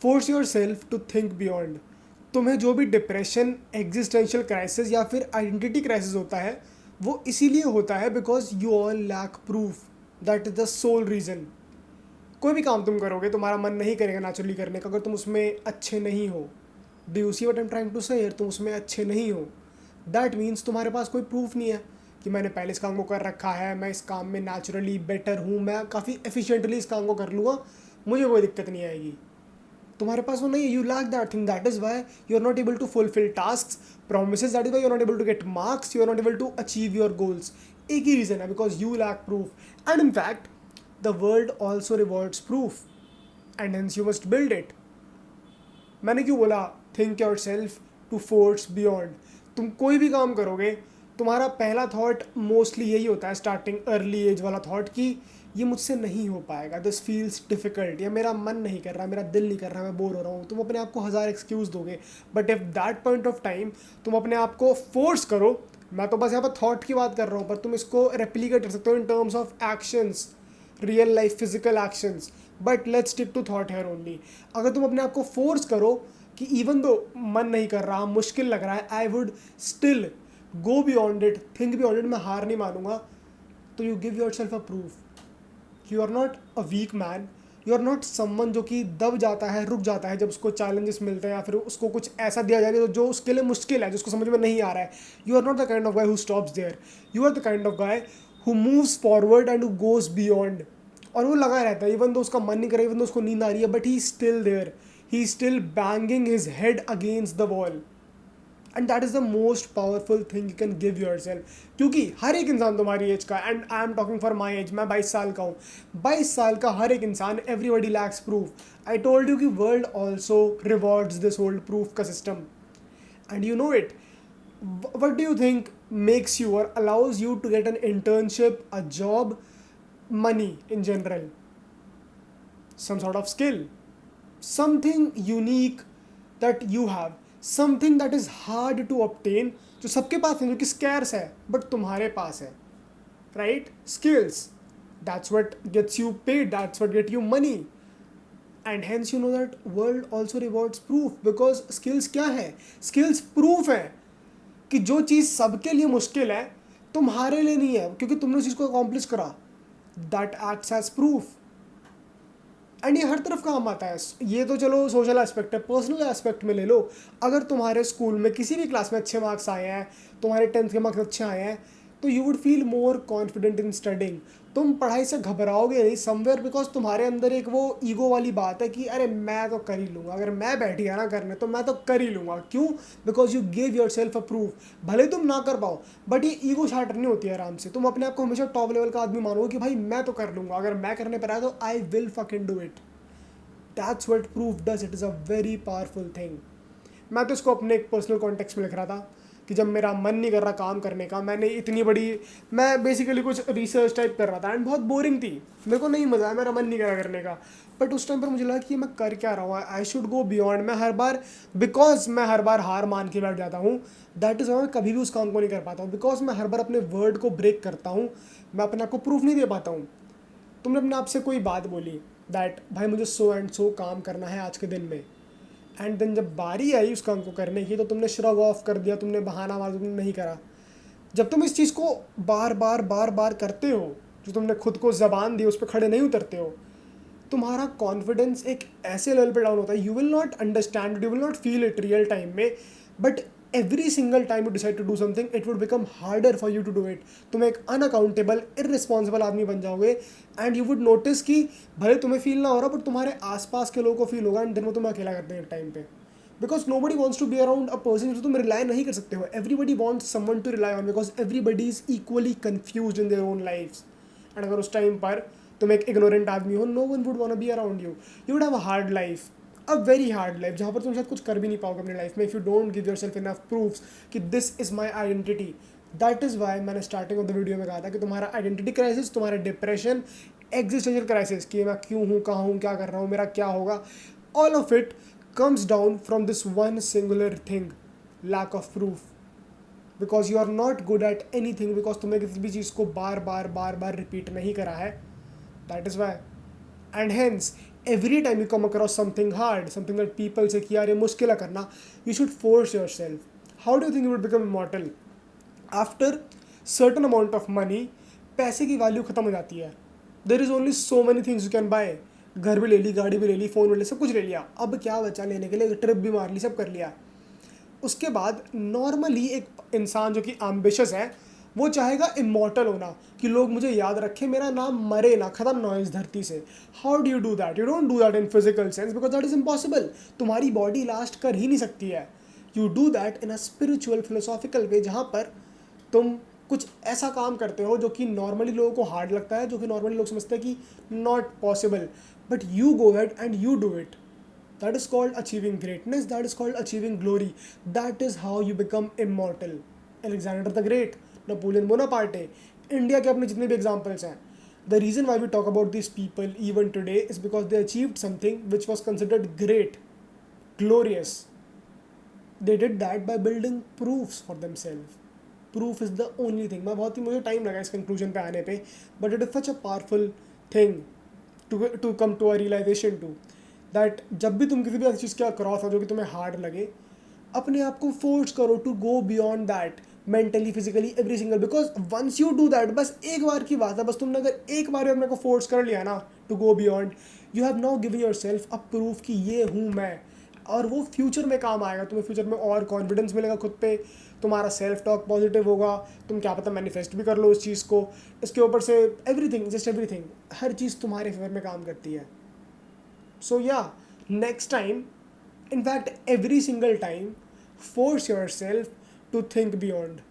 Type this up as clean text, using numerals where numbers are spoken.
Force yourself to think beyond. तुम्हें जो भी डिप्रेशन, एग्जिस्टेंशियल क्राइसिस या फिर आइडेंटिटी क्राइसिस होता है, वो इसीलिए होता है because you all lack proof. That is the sole reason. कोई भी काम तुम करोगे, तुम्हारा मन नहीं करेगा नेचुरली करने का अगर तुम उसमें अच्छे नहीं हो। Do you see what I am trying to say? यार तुम उसमें अच्छे नहीं हो, दैट मीन्स तुम्हारे पास कोई प्रूफ नहीं है कि मैंने पहले इस काम को कर रखा है, मैं इस काम में नेचुरली बेटर हूँ, मैं काफ़ी एफिशिएंटली इस काम को कर लूँगा, मुझे कोई दिक्कत नहीं आएगी। तुम्हारे पास वो नहीं है, you lack that thing, that is why you are not able to fulfil task promise, that is why you are not able to get marks, you are not able to achieve your goals. एक ही reason है, because you lack proof. And in fact the world also rewards proof and hence you must build it. मैंने क्यों बोला think yourself to force beyond? तुम कोई भी काम करोगे, तुम्हारा पहला थॉट मोस्टली यही होता है, स्टार्टिंग अर्ली एज वाला थॉट, कि ये मुझसे नहीं हो पाएगा, दिस फील्स डिफिकल्ट, या मेरा मन नहीं कर रहा, मेरा दिल नहीं कर रहा, मैं बोर हो रहा हूँ। तुम अपने आप को हज़ार एक्सक्यूज़ दोगे, but if that point of time तुम अपने आप को फोर्स करो, मैं तो बस यहाँ पर थॉट की बात कर रहा हूँ, पर तुम इसको रेप्लीकेट कर सकते हो in terms of actions, real life physical actions. But let's stick to thought here only. अगर तुम अपने आप को फोर्स करो कि इवन दो मन नहीं कर रहा, मुश्किल लग रहा है, I would still go beyond it, think beyond it, मैं हार नहीं मानूंगा, तो you give yourself a proof. You are not a weak man, you are not someone जो कि दब जाता है, रुक जाता है जब उसको चैलेंजेस मिलते हैं या फिर उसको कुछ ऐसा दिया जाए जो उसके लिए मुश्किल है, जिसको समझ में नहीं आ रहा है। You are not the kind of guy who stops there, you are the kind of guy who moves forward and who goes beyond. और वो लगा रहता है, इवन दो उसका मन नहीं करे, इवन दो उसको नींद आ रही है, but he still there, he still banging his head against the wall. And that is the most powerful thing you can give yourself. क्योंकि हर एक इंसान तुम्हारी एज का, and I am talking for my age, मैं 22 साल का हूँ, 22 साल का हर एक इंसान, everybody lacks proof. I told you कि world also rewards this hold proof का system, and you know it. What do you think makes you और allows you to get an internship, a job, money in general? Some sort of skill, something unique that you have, something that is hard to obtain, जो सबके पास है, जो कि scarce है but तुम्हारे पास है, right? Skills, that's what gets you paid, that's what get you money. And hence you know that world also rewards proof, because skills क्या है? Skills proof है कि जो चीज़ सबके लिए मुश्किल है, तुम्हारे लिए नहीं है, क्योंकि तुमने उस चीज़ को अकॉम्प्लिश करा। That acts as proof. And ये हर तरफ काम आता है। ये तो चलो सोशल एस्पेक्ट है, पर्सनल एस्पेक्ट में ले लो। अगर तुम्हारे स्कूल में किसी भी क्लास में अच्छे मार्क्स आए हैं, तुम्हारे 10th के मार्क्स अच्छे आए हैं, तो you would feel more confident in studying. तुम पढ़ाई से घबराओगे नहीं समवेयर, बिकॉज तुम्हारे अंदर एक वो ईगो वाली बात है कि अरे मैं तो कर ही लूँगा, अगर मैं बैठ गया ना करने तो मैं तो कर ही लूँगा। क्यों? Because you give yourself a proof. भले तुम ना कर पाओ, बट ये ईगो शाटर नहीं होती है आराम से। तुम अपने आप को हमेशा टॉप लेवल का आदमी मानोगे कि भाई मैं तो कर लूँगा, अगर मैं करने पर आया तो I will fucking do it. That's what proof does, it is a very powerful thing. मैं तो इसको अपने एक पर्सनल कॉन्टेक्स्ट में लिख रहा था कि जब मेरा मन नहीं कर रहा काम करने का, मैंने इतनी बड़ी, मैं बेसिकली कुछ रिसर्च टाइप कर रहा था एंड बहुत बोरिंग थी, मेरे को नहीं मज़ा आया, मेरा मन नहीं करा करने का। बट उस टाइम पर मुझे लगा कि मैं कर क्या रहा हूँ, आई शुड गो बियॉन्ड। मैं हर बार, बिकॉज मैं हर बार हार मान के बैठ जाता हूँ, दैट इज़ मैं कभी भी उस काम को नहीं कर पाता हूँ, बिकॉज मैं हर बार अपने वर्ड को ब्रेक करता हूँ, मैं अपने आप को प्रूफ नहीं दे पाता हूँ। तुमने अपने आप से कोई बात बोली दैट भाई मुझे सो एंड सो काम करना है आज के दिन में, एंड देन जब बारी आई उस काम को करने की तो तुमने श्रग ऑफ कर दिया, तुमने बहाना मार, तुमने नहीं करा। जब तुम इस चीज़ को बार बार बार बार करते हो, जो तुमने खुद को ज़बान दी उस पर खड़े नहीं उतरते हो, तुम्हारा कॉन्फिडेंस एक ऐसे लेवल पे डाउन होता है, you will not understand, you will not feel it real time में, but every single time you decide to do something it would become harder for you to do it. तुम एक unaccountable, irresponsible आदमी बन जाओगे, and you would notice कि भले तुम्हें feel ना हो रहा, बट तुम्हारे आसपास के लोगों को फील होगा, एंड दिन वो तुम्हें अकेला करते हैं टाइम पे। Because nobody wants to be around a person जो तुम रिलाई नहीं कर सकते हो। Everybody wants someone to rely on, because everybody is equally confused in their own life. And अगर उस टाइम पर तुम एक इग्नोरेंट आदमी हो, no one would want be around you, you would have a hard life, a very hard life, जहाँ पर तुम शायद कुछ कर भी नहीं पाओगे अपनी लाइफ में, if you don't give yourself enough proofs कि this is my identity. That is why मैंने स्टार्टिंग ऑफ द वीडियो में कहा था कि तुम्हारा आइडेंटिटी क्राइसिस, तुम्हारा डिप्रेशन, एग्जिस्टेंशियल क्राइसिस कि मैं क्यों हूँ, कहाँ हूँ, क्या कर रहा हूँ, मेरा क्या होगा, all of it comes down from this one singular thing, lack of proof. Because you are not good at anything, because तुमने किसी भी चीज़ को बार बार बार बार रिपीट नहीं करा है, that is why. And hence every time you come across something hard, something that people say कि यार ये मुश्किल है करना, you should force yourself. How do you think you would become immortal? After certain amount of money, पैसे की value ख़त्म हो जाती है. There is only so many things you can buy. घर भी ले ली, गाड़ी भी ले ली, फ़ोन भी ले ली, सब कुछ ले लिया. अब क्या बचा लेने के लिए? ट्रिप भी मार ली, सब कर लिया. उसके बाद नॉर्मली एक इंसान जो कि एम्बिशियस है वो चाहेगा इमॉर्टल होना, कि लोग मुझे याद रखें, मेरा नाम मरे ना, ख़त्म ना हो इस धरती से. How do you do that? You don't do that in physical sense because that is impossible. तुम्हारी बॉडी लास्ट कर ही नहीं सकती है. You do that in a spiritual philosophical way, जहाँ पर तुम कुछ ऐसा काम करते हो जो कि नॉर्मली लोगों को हार्ड लगता है, जो कि नॉर्मली लोग समझते हैं कि not possible, but you go head and you do it. That is called achieving greatness. That is called achieving glory. That is how you become immortal. Alexander the Great, Napoleon Bonaparte, India के अपने जितने भी examples हैं. The reason why we talk about these people even today is because they achieved something which was considered great, glorious. They did that by building proofs for themselves. Proof is the only thing. मुझे time लगा इस conclusion पे आने पे, but it is such a powerful thing to come to a realization to. That जब भी तुम किसी भी ऐसी चीज़ के क्रॉस हो जो कि तुम्हें हार्ड लगे, अपने आप को फोर्स करो to go beyond that, mentally, physically, every single. Because once you do that, बस एक बार की बात है, बस तुमने अगर एक बार अपने को फोर्स कर लिया ना to go beyond, you have now given yourself a proof कि ये हूँ मैं. और वो फ्यूचर में काम आएगा. तुम्हें फ्यूचर में और कॉन्फिडेंस मिलेगा खुद पे, तुम्हारा सेल्फ टॉक पॉजिटिव होगा, तुम क्या पता मैनिफेस्ट भी कर लो उस चीज़ को. इसके ऊपर से एवरीथिंग, जस्ट एवरीथिंग, हर चीज़ तुम्हारे फेवर में काम करती है. So yeah, next time, in fact every single time, force yourself to think beyond.